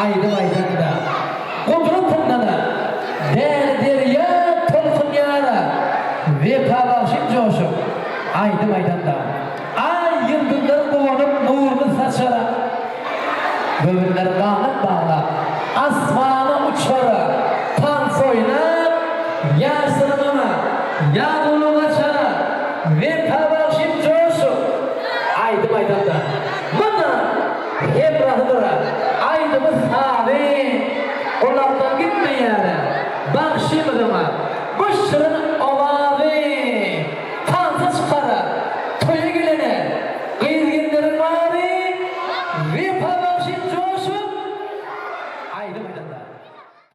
aydı maydanda. Kudretindana, der ya tolsun yara, vefa başım coşup, aydı maydanda. Ay yıldızları kovanıp nurunu saçara, göğünleri bağlap, asmana uçara, tan soynar, yaşlarına, yağmurluğa çara, vefa başım coşup, aydı maydanda. Bana hep rahdıra, aydımız hali, onlardan gitme yani. Bak şimdime, bu şırın ovavi, tansa çıkara, toya gelene, kıyırginlerin vari, ve pavavşin coşup, aydım aydında.